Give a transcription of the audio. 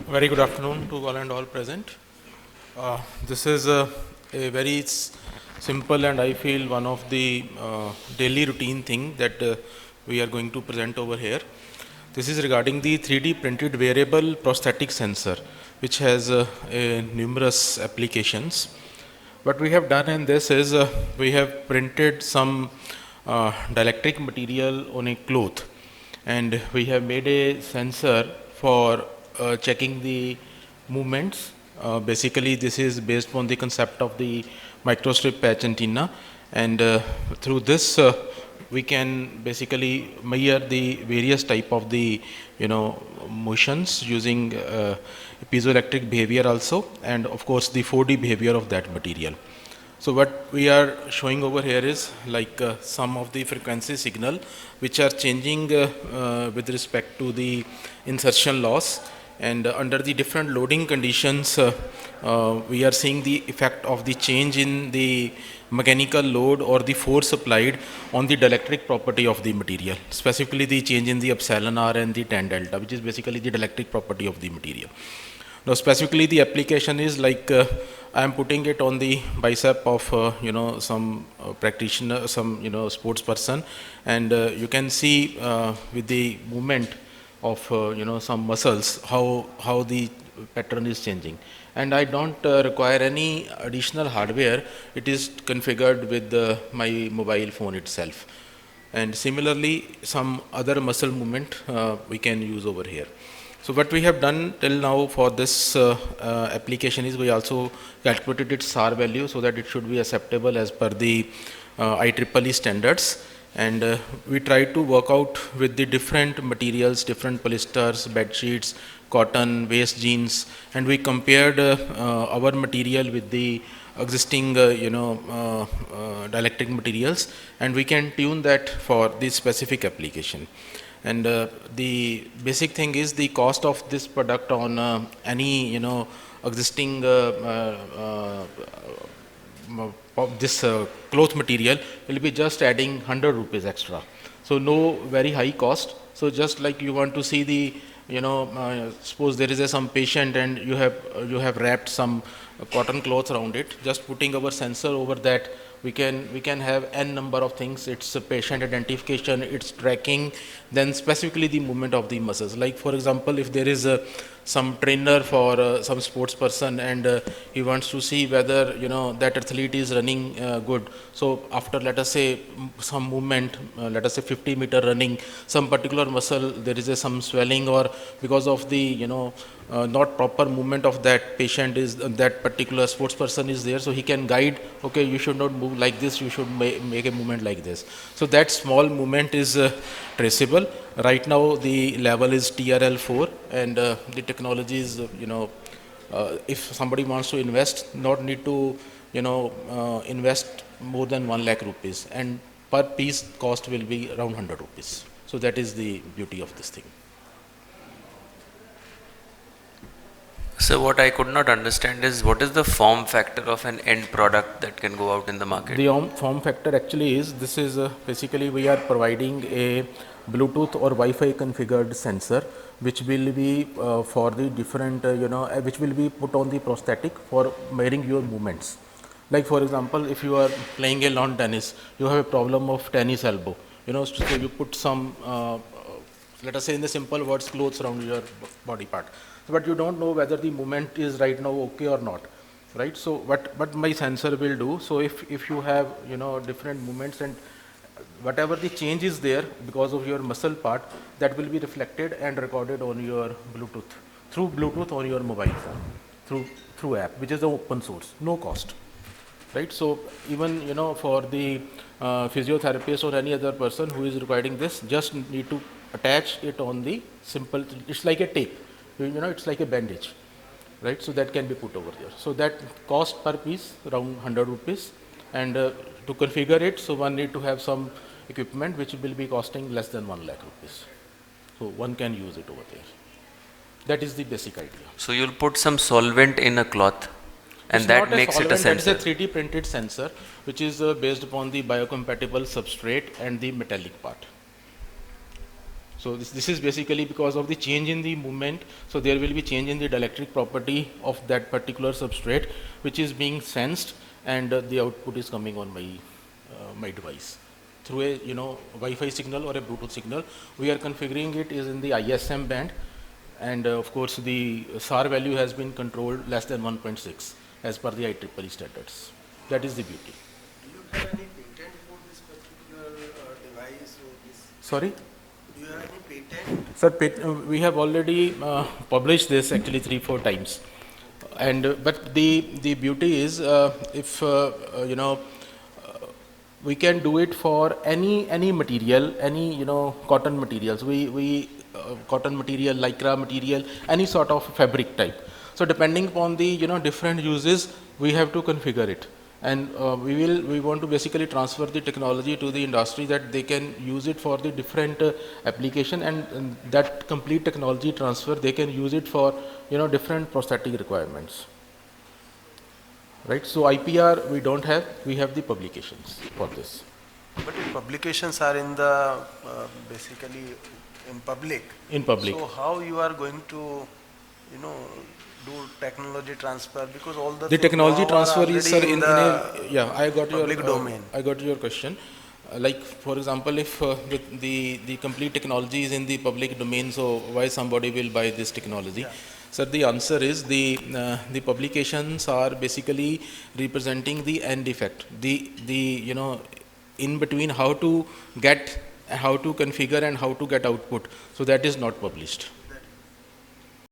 Very good afternoon to all and all present. This is a very simple and I feel one of the daily routine thing that we are going to present over here. This is regarding the 3D printed wearable prosthetic sensor, which has numerous applications. What we have done in this is we have printed some dielectric material on a cloth, and we have made a sensor for checking the movements. Basically, this is based on the concept of the microstrip patch antenna, and through this we can basically measure the various type of the motions using piezoelectric behavior also, and of course the 4D behavior of that material. So what we are showing over here is like some of the frequency signal which are changing with respect to the insertion loss, and under the different loading conditions we are seeing the effect of the change in the mechanical load or the force applied on the dielectric property of the material, specifically the change in the epsilon r and the tan delta, which is basically the dielectric property of the material. Now specifically the application is like I am putting it on the bicep of some practitioner, some sports person, and you can see with the movement of some muscles how the pattern is changing, and I don't require any additional hardware. It is configured with my mobile phone itself, and similarly some other muscle movement we can use over here. So what we have done till now for this application is we also calculated its SAR value so that it should be acceptable as per the IEEE standards, and we tried to work out with the different materials, different polysters, bed sheets, cotton, waste jeans, and we compared our material with the existing dielectric materials, and we can tune that for this specific application. And the basic thing is the cost of this product on any existing this cloth material will be just adding 100 rupees extra. So no very high cost. So just like you want to see the suppose there is some patient and you have wrapped some cotton cloth around it, just putting our sensor over that, we can have n number of things. It's a patient identification, it's tracking, then specifically the movement of the muscles. Like for example, if there is some trainer for some sports person, and he wants to see whether that athlete is running good. So after, let us say, some movement, let us say 50-meter running, some particular muscle there is some swelling, or because of the not proper movement of that patient, is that particular sports person is there, so he can guide, okay, you should not move like this, you should make a movement like this. So that small movement is traceable. Right now the level is TRL4, and the technology is if somebody wants to invest, not need to invest more than 1 lakh rupees, and per piece cost will be around 100 rupees. So that is the beauty of this thing. So what I could not understand is what is the form factor of an end product that can go out in the market? The form factor actually is, this is basically we are providing a Bluetooth or Wi-Fi configured sensor, which will be for the different which will be put on the prosthetic for measuring your movements. Like for example, if you are playing a lawn tennis, you have a problem of tennis elbow, so you put some let us say in the simple words, clothes around your body part, but you don't know whether the movement is right now okay or not, right? So what my sensor will do, so if you have different movements, and whatever the change is there because of your muscle part, that will be reflected and recorded on your Bluetooth on your mobile phone through app, which is an open source, no cost, right? So even for the physiotherapist or any other person who is requiring this, just need to attach it on the simple, it's like a tape, it's like a bandage, right? So that can be put over there. So that cost per piece around 100 rupees, and to configure it, so one need to have some equipment which will be costing less than 1 lakh rupees. So one can use it over there. That is the basic idea. So you'll put some solvent in a cloth, and it's that makes it a sensor. That is a 3D printed sensor, which is based upon the biocompatible substrate and the metallic part. So this is basically because of the change in the movement. So there will be change in the dielectric property of that particular substrate, which is being sensed, and the output is coming on my device through a Wi-Fi signal or a Bluetooth signal. We are configuring it is in the ISM band, and of course the SAR value has been controlled less than 1.6 as per the IEEE standards. That is the beauty. Do you have any patent for this particular device or this? Sorry? Do you have any patent? Sir, we have already published this actually 3-4 times, and but the beauty is if we can do it for any material, any cotton materials. We cotton material, lycra material, any sort of fabric type. So depending upon the different uses, we have to configure it, and we want to basically transfer the technology to the industry that they can use it for the different application, and that complete technology transfer they can use it for different prosthetic requirements. Right, so IPR we don't have, we have the publications for this. But the publications are in the basically in public. In public. So how you are going to do technology transfer, because all the technology now are transfer is, sir, already in a, yeah, I got public your domain. I got your question. Like for example, if with the complete technology is in the public domain, so why somebody will buy this technology? Yeah. Sir, the answer is the publications are basically representing the end effect, the in between how to get, how to configure and how to get output. So that is not published.